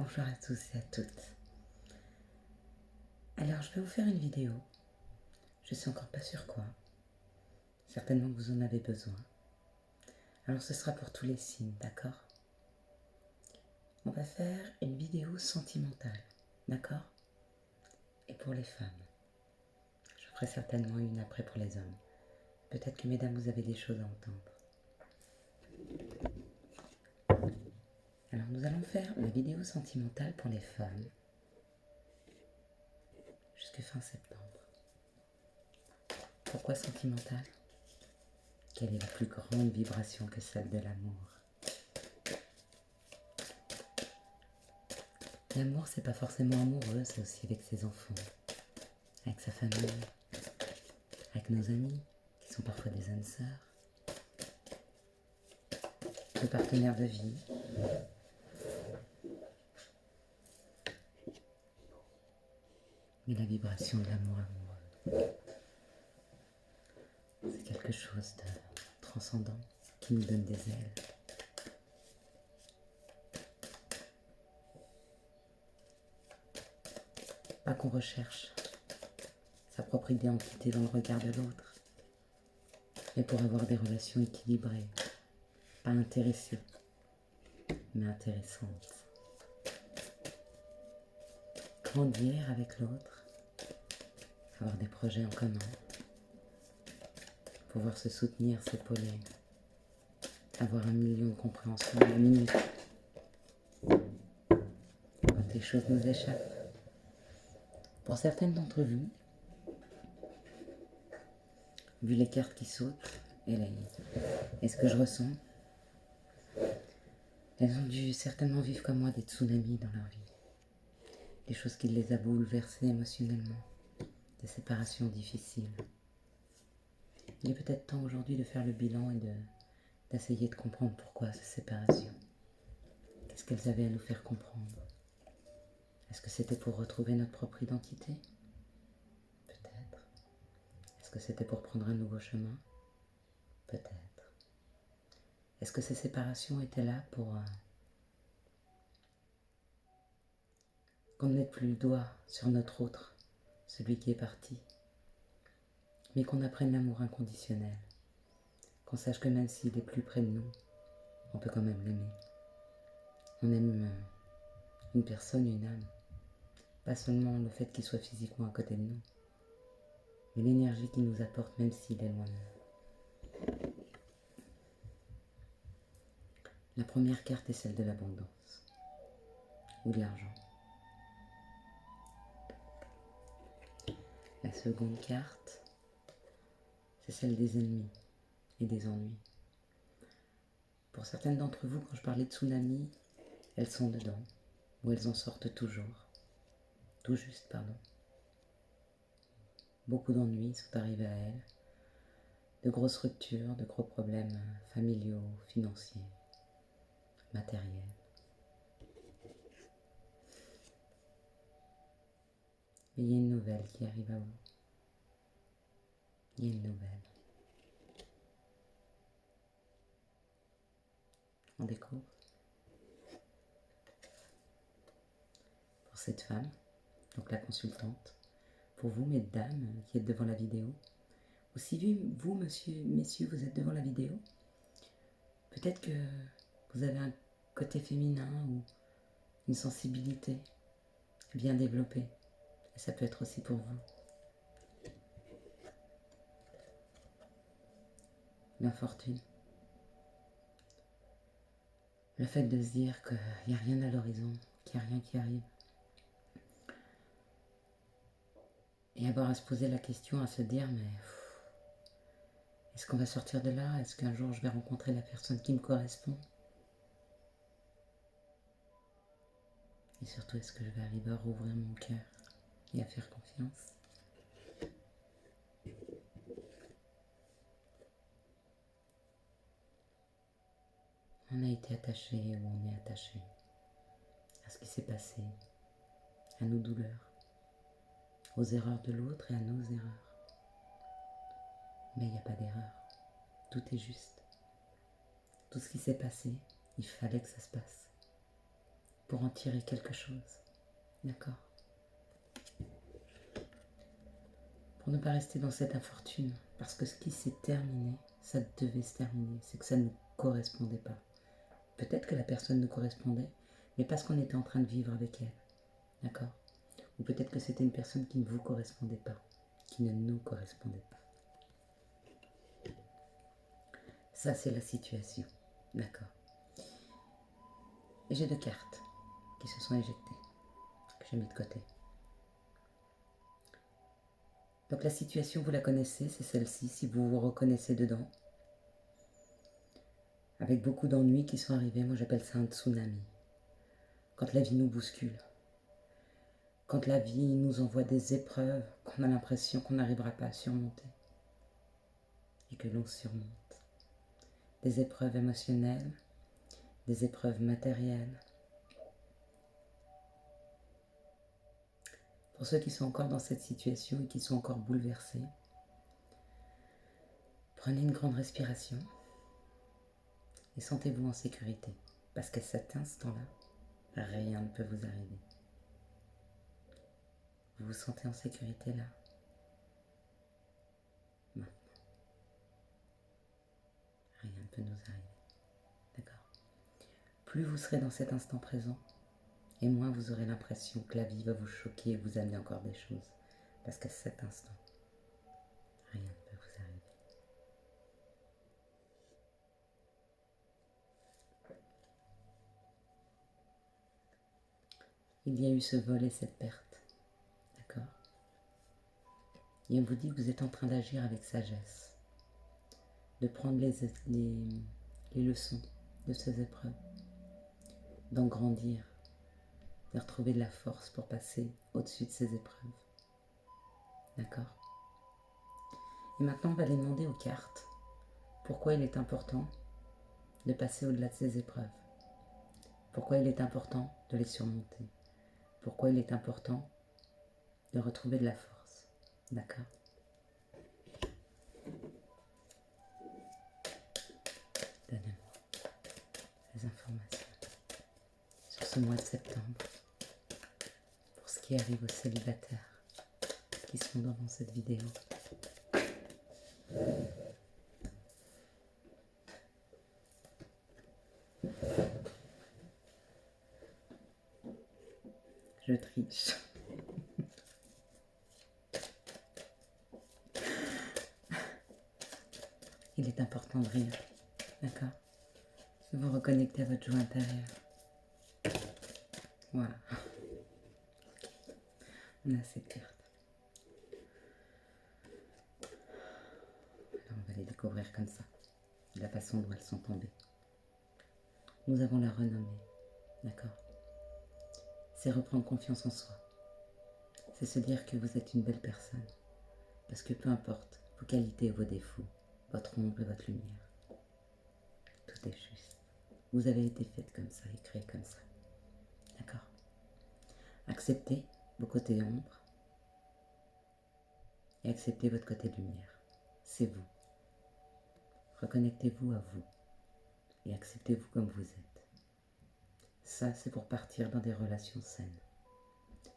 Bonjour à tous et à toutes. Alors, je vais vous faire une vidéo. Je suis encore pas sûre quoi. Certainement que vous en avez besoin. Alors, ce sera pour tous les signes, d'accord? On va faire une vidéo sentimentale, d'accord? Et pour les femmes. Je ferai certainement une après pour les hommes. Peut-être que mesdames, vous avez des choses à entendre. Alors, nous allons faire la vidéo sentimentale pour les femmes jusqu'à fin septembre. Pourquoi sentimentale? Quelle est la plus grande vibration que celle de l'amour? L'amour, c'est pas forcément amoureux, c'est aussi avec ses enfants, avec sa famille, avec nos amis, qui sont parfois des âmes sœurs, nos partenaires de vie. Mais la vibration de l'amour amoureux, c'est quelque chose de transcendant qui nous donne des ailes. Pas qu'on recherche sa propre identité dans le regard de l'autre, mais pour avoir des relations équilibrées, pas intéressées, mais intéressantes. Grandir avec l'autre, avoir des projets en commun, pouvoir se soutenir, s'épauler, avoir 1 million de compréhensions à la minute quand les choses nous échappent. Pour certaines d'entre vous, vu les cartes qui sautent et ce que je ressens, elles ont dû certainement vivre comme moi des tsunamis dans leur vie. Des choses qui les a bouleversées émotionnellement, des séparations difficiles. Il est peut-être temps aujourd'hui de faire le bilan et d'essayer de comprendre pourquoi ces séparations. Qu'est-ce qu'elles avaient à nous faire comprendre? Est-ce que c'était pour retrouver notre propre identité? Peut-être. Est-ce que c'était pour prendre un nouveau chemin? Peut-être. Est-ce que ces séparations étaient là pour qu'on ne mette plus le doigt sur notre autre, celui qui est parti, mais qu'on apprenne l'amour inconditionnel, qu'on sache que même s'il est plus près de nous, on peut quand même l'aimer. On aime une personne, une âme, pas seulement le fait qu'il soit physiquement à côté de nous, mais l'énergie qu'il nous apporte même s'il est loin de nous. La première carte est celle de l'abondance, ou de l'argent. La seconde carte, c'est celle des ennemis et des ennuis. Pour certaines d'entre vous, quand je parlais de tsunami, elles sont dedans, ou elles en sortent toujours. Tout juste, pardon. Beaucoup d'ennuis sont arrivés à elles, de grosses ruptures, de gros problèmes familiaux, financiers, matériels. Mais il y a une nouvelle qui arrive à vous. Il y a une nouvelle. On découvre. Pour cette femme, donc la consultante, pour vous, mesdames, qui êtes devant la vidéo, ou si vous, messieurs, vous êtes devant la vidéo, peut-être que vous avez un côté féminin ou une sensibilité bien développée. Et ça peut être aussi pour vous. L'infortune. Le fait de se dire qu'il n'y a rien à l'horizon, qu'il n'y a rien qui arrive. Et avoir à se poser la question, à se dire, mais est-ce qu'on va sortir de là? Est-ce qu'un jour je vais rencontrer la personne qui me correspond? Et surtout, est-ce que je vais arriver à rouvrir mon cœur et à faire confiance? On a été attaché ou on est attaché à ce qui s'est passé, à nos douleurs, aux erreurs de l'autre et à nos erreurs. Mais il n'y a pas d'erreur. Tout est juste. Tout ce qui s'est passé, il fallait que ça se passe. pour en tirer quelque chose. D'accord? Pour ne pas rester dans cette infortune. Parce que ce qui s'est terminé, ça devait se terminer. C'est que ça ne correspondait pas. Peut-être que la personne nous correspondait, mais parce qu'on était en train de vivre avec elle. D'accord? Ou peut-être que c'était une personne qui ne vous correspondait pas, qui ne nous correspondait pas. Ça, c'est la situation. D'accord? Et j'ai 2 cartes qui se sont éjectées, que j'ai mis de côté. Donc la situation, vous la connaissez, c'est celle-ci, si vous vous reconnaissez dedans. Avec beaucoup d'ennuis qui sont arrivés, moi j'appelle ça un tsunami. Quand la vie nous bouscule, quand la vie nous envoie des épreuves qu'on a l'impression qu'on n'arrivera pas à surmonter, et que l'on surmonte. Des épreuves émotionnelles, des épreuves matérielles. Pour ceux qui sont encore dans cette situation et qui sont encore bouleversés, prenez une grande respiration et sentez-vous en sécurité. Parce qu'à cet instant-là, rien ne peut vous arriver. Vous vous sentez en sécurité là. Maintenant. Rien ne peut nous arriver. D'accord? Plus vous serez dans cet instant présent, et moins vous aurez l'impression que la vie va vous choquer et vous amener encore des choses. Parce qu'à cet instant, rien ne peut vous arriver. Il y a eu ce vol et cette perte. D'accord? Et on vous dit que vous êtes en train d'agir avec sagesse. De prendre les leçons de ces épreuves. D'en grandir. De retrouver de la force pour passer au-dessus de ces épreuves. D'accord? Et maintenant, on va aller demander aux cartes pourquoi il est important de passer au-delà de ces épreuves. Pourquoi il est important de les surmonter. Pourquoi il est important de retrouver de la force. D'accord? Donnez-moi les informations sur ce mois de septembre pour ce qui arrive aux célibataires qui sont devant cette vidéo. Je triche. Il est important de rire, d'accord? De vous reconnecter à votre joie intérieure. Voilà. On a cette carte. Alors on va les découvrir comme ça, de la façon dont elles sont tombées. Nous avons la renommer, d'accord? C'est reprendre confiance en soi. C'est se dire que vous êtes une belle personne. Parce que peu importe vos qualités et vos défauts, votre ombre et votre lumière, tout est juste. Vous avez été faite comme ça et créée comme ça. D'accord? Acceptez vos côtés ombre et acceptez votre côté lumière. C'est vous. Reconnectez-vous à vous et acceptez-vous comme vous êtes. Ça, c'est pour partir dans des relations saines.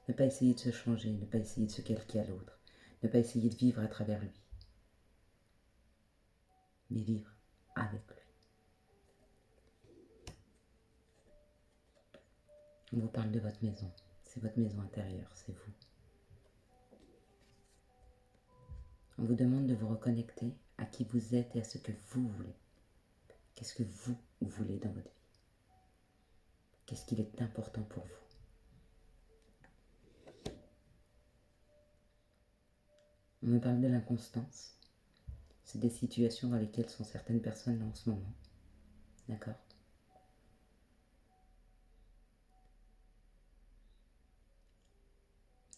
Ne pas essayer de se changer, ne pas essayer de se calquer à l'autre, ne pas essayer de vivre à travers lui, mais vivre avec lui. On vous parle de votre maison. C'est votre maison intérieure, c'est vous. On vous demande de vous reconnecter à qui vous êtes et à ce que vous voulez. Qu'est-ce que vous voulez dans votre vie? Qu'est-ce qu'il est important pour vous? On me parle de l'inconstance. C'est des situations dans lesquelles sont certaines personnes là en ce moment. D'accord?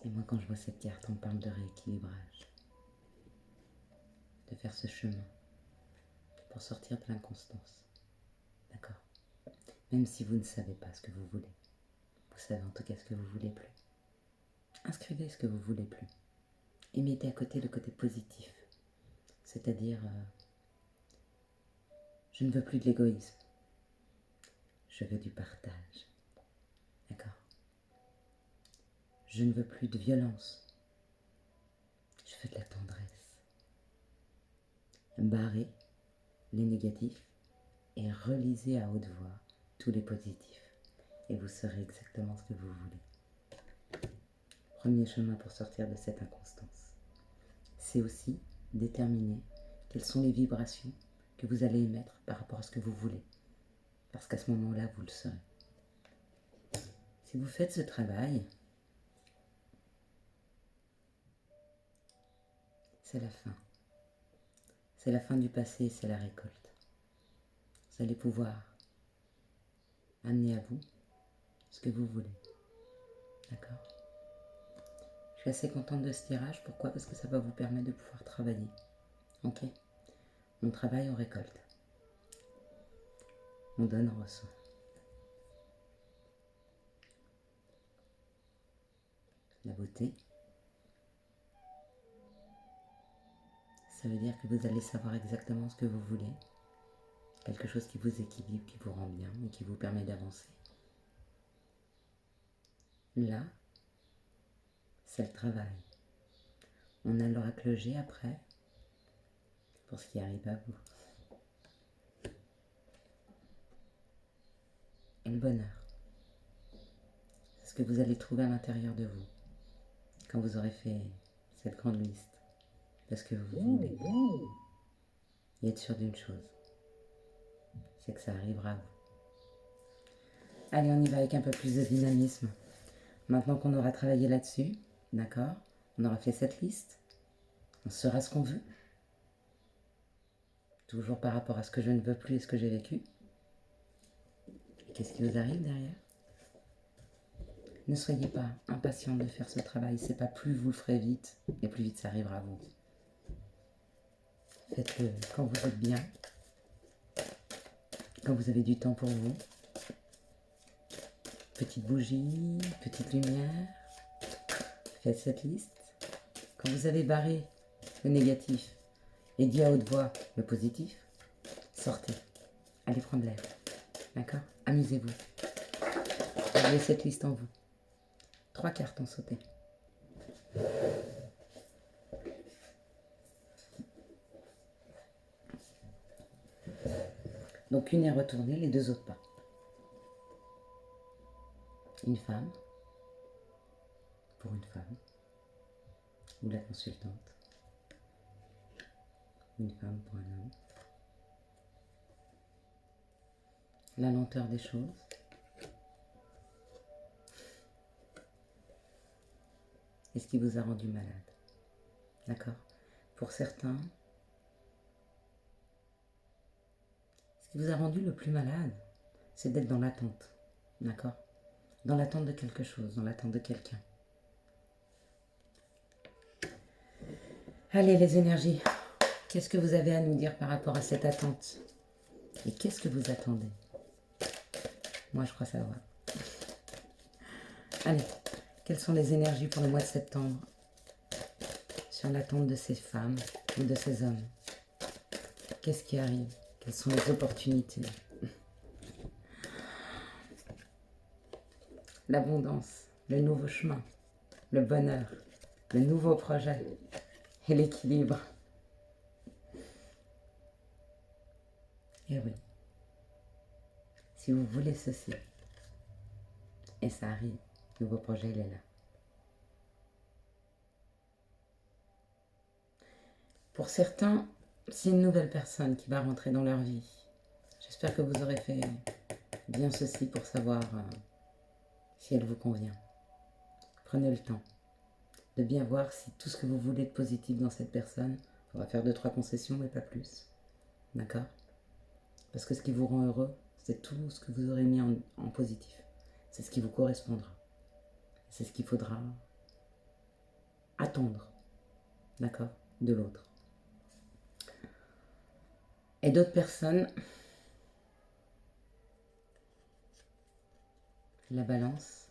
Et moi, quand je vois cette carte, on me parle de rééquilibrage. De faire ce chemin pour sortir de l'inconstance. D'accord? Même si vous ne savez pas ce que vous voulez. Vous savez en tout cas ce que vous voulez plus. Inscrivez ce que vous voulez plus. Et mettez à côté le côté positif. C'est-à-dire, je ne veux plus de l'égoïsme. Je veux du partage. D'accord. Je ne veux plus de violence. Je veux de la tendresse. Barrez les négatifs et relisez à haute voix tous les positifs. Et vous saurez exactement ce que vous voulez. Premier chemin pour sortir de cette inconstance. C'est aussi déterminer quelles sont les vibrations que vous allez émettre par rapport à ce que vous voulez. Parce qu'à ce moment-là, vous le saurez. Si vous faites ce travail, c'est la fin. C'est la fin du passé, c'est la récolte. Vous allez pouvoir amener à vous ce que vous voulez. D'accord? Je suis assez contente de ce tirage. Pourquoi? Parce que ça va vous permettre de pouvoir travailler. Ok? On travaille, on récolte. On donne, on reçoit. La beauté, ça veut dire que vous allez savoir exactement ce que vous voulez. Quelque chose qui vous équilibre, qui vous rend bien et qui vous permet d'avancer. Là, c'est le travail. On a l'oracle G après, pour ce qui arrive à vous. Et le bonheur, c'est ce que vous allez trouver à l'intérieur de vous, quand vous aurez fait cette grande liste de ce que vous voulez. Et être sûr d'une chose, c'est que ça arrivera à vous. Allez, on y va avec un peu plus de dynamisme. Maintenant qu'on aura travaillé là-dessus, d'accord? On aura fait cette liste. On saura ce qu'on veut. Toujours par rapport à ce que je ne veux plus et ce que j'ai vécu. Et qu'est-ce qui vous arrive derrière? Ne soyez pas impatient de faire ce travail. C'est pas plus vous le ferez vite, et plus vite ça arrivera à vous. Faites-le quand vous êtes bien, quand vous avez du temps pour vous. Petite bougie, petite lumière. Faites cette liste. Quand vous avez barré le négatif et dit à haute voix le positif, sortez. Allez prendre l'air. D'accord? Amusez-vous. Vous avez cette liste en vous. 3 cartes ont sauté. Donc une est retournée, les 2 autres pas. Une femme, pour une femme, ou la consultante. Une femme pour un homme. La lenteur des choses. Et ce qui vous a rendu malade. D'accord? Pour certains, ce qui vous a rendu le plus malade, c'est d'être dans l'attente. D'accord? Dans l'attente de quelque chose, dans l'attente de quelqu'un. Allez les énergies, qu'est-ce que vous avez à nous dire par rapport à cette attente? Et qu'est-ce que vous attendez? Moi je crois savoir. Allez, quelles sont les énergies pour le mois de septembre sur l'attente de ces femmes ou de ces hommes? Qu'est-ce qui arrive? Quelles sont les opportunités? L'abondance, le nouveau chemin, le bonheur, le nouveau projet et l'équilibre. Et oui, si vous voulez ceci, et ça arrive, le nouveau projet il est là. Pour certains, c'est une nouvelle personne qui va rentrer dans leur vie. J'espère que vous aurez fait bien ceci pour savoir si elle vous convient. Prenez le temps de bien voir si tout ce que vous voulez de positif dans cette personne, on va faire 2-3 concessions mais pas plus. D'accord? Parce que ce qui vous rend heureux, c'est tout ce que vous aurez mis en positif. C'est ce qui vous correspondra. C'est ce qu'il faudra attendre. D'accord? De l'autre. Et d'autres personnes, la balance.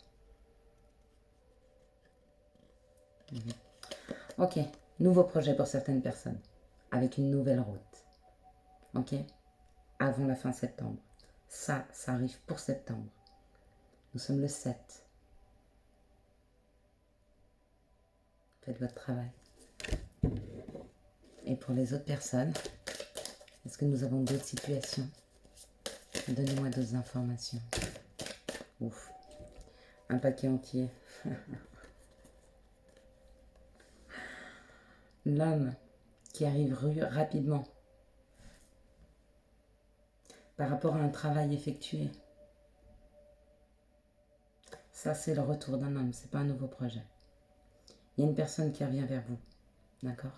Ok, nouveau projet pour certaines personnes, avec une nouvelle route. Ok? Avant la fin septembre. Ça arrive pour septembre. Nous sommes le 7. Faites votre travail. Et pour les autres personnes, est-ce que nous avons d'autres situations? Donnez-moi d'autres informations. Ouf. Un paquet entier. L'homme qui arrive rapidement par rapport à un travail effectué. Ça, c'est le retour d'un homme, c'est pas un nouveau projet. Il y a une personne qui revient vers vous. D'accord?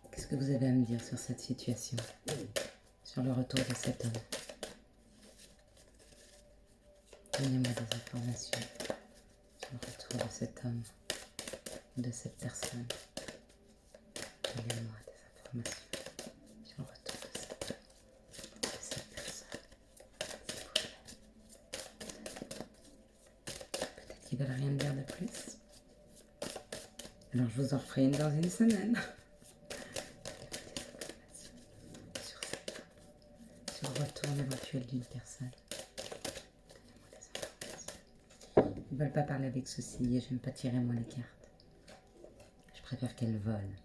Qu'est-ce que vous avez à me dire sur cette situation? Sur le retour de cet homme? Donnez-moi des informations sur le retour de cet homme, de cette personne. Donnez-moi des informations sur le retour de cet homme, de cette personne. Peut-être qu'ils veulent rien me dire de plus. Alors je vous en ferai une dans une semaine. Sur cet homme, sur le retour éventuel d'une personne. Donnez-moi des informations. Ils ne veulent pas parler avec ceci et je n'aime pas tirer moi les cartes. Je préfère qu'elles volent.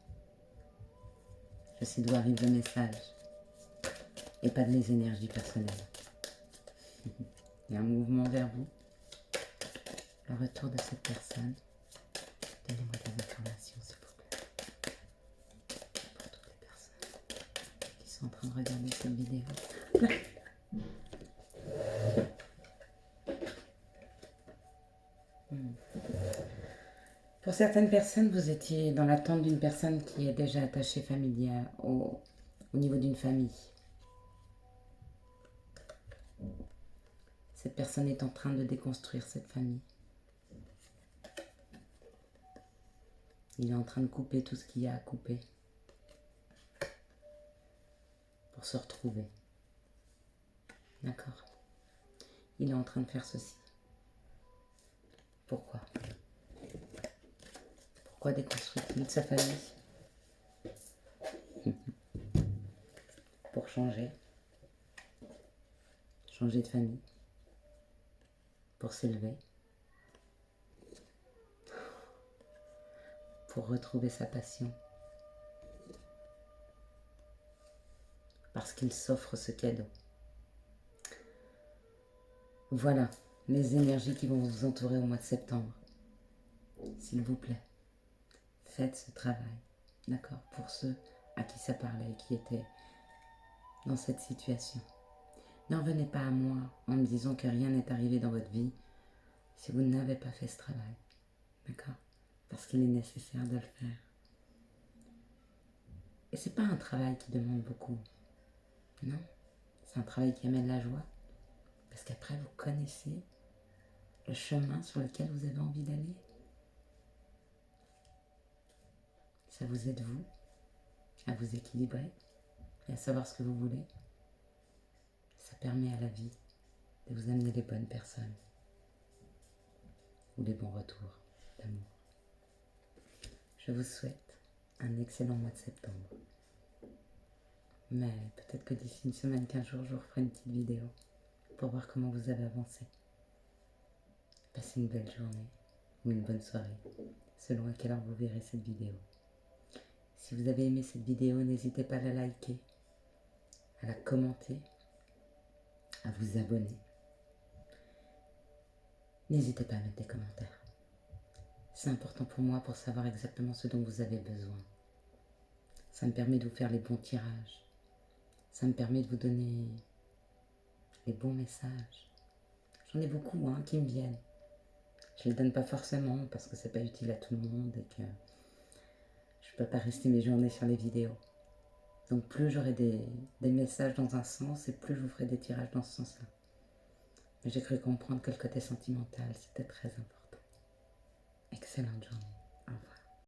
Je sais d'où arrive le message et pas de les énergies personnelles. Il y a un mouvement vers vous. Le retour de cette personne. Donnez-moi des informations, s'il vous plaît. Pour toutes les personnes qui sont en train de regarder cette vidéo. Pour certaines personnes, vous étiez dans l'attente d'une personne qui est déjà attachée familière au niveau d'une famille. Cette personne est en train de déconstruire cette famille. Il est en train de couper tout ce qu'il y a à couper pour se retrouver. D'accord? Il est en train de faire ceci. Pourquoi? Pourquoi déconstruit-il sa famille? Pour changer. Changer de famille. Pour s'élever. Pour retrouver sa passion. Parce qu'il s'offre ce cadeau. Voilà les énergies qui vont vous entourer au mois de septembre. S'il vous plaît, faites ce travail, d'accord? Pour ceux à qui ça parlait, qui étaient dans cette situation. N'en venez pas à moi en me disant que rien n'est arrivé dans votre vie si vous n'avez pas fait ce travail, d'accord? Parce qu'il est nécessaire de le faire. Et c'est pas un travail qui demande beaucoup, non? C'est un travail qui amène la joie, parce qu'après vous connaissez le chemin sur lequel vous avez envie d'aller. Ça vous aide, vous, à vous équilibrer et à savoir ce que vous voulez. Ça permet à la vie de vous amener les bonnes personnes ou les bons retours d'amour. Je vous souhaite un excellent mois de septembre. Mais peut-être que d'ici une semaine, 15 jours, je vous referai une petite vidéo pour voir comment vous avez avancé. Passez une belle journée ou une bonne soirée, selon à quelle heure vous verrez cette vidéo. Si vous avez aimé cette vidéo, n'hésitez pas à la liker, à la commenter, à vous abonner. N'hésitez pas à mettre des commentaires. C'est important pour moi pour savoir exactement ce dont vous avez besoin. Ça me permet de vous faire les bons tirages. Ça me permet de vous donner les bons messages. J'en ai beaucoup qui me viennent. Je ne les donne pas forcément parce que c'est pas utile à tout le monde et que je ne peux pas rester mes journées sur les vidéos. Donc plus j'aurai des messages dans un sens et plus je vous ferai des tirages dans ce sens-là. Mais j'ai cru comprendre que le côté sentimental, c'était très important. Excellente journée. Au revoir.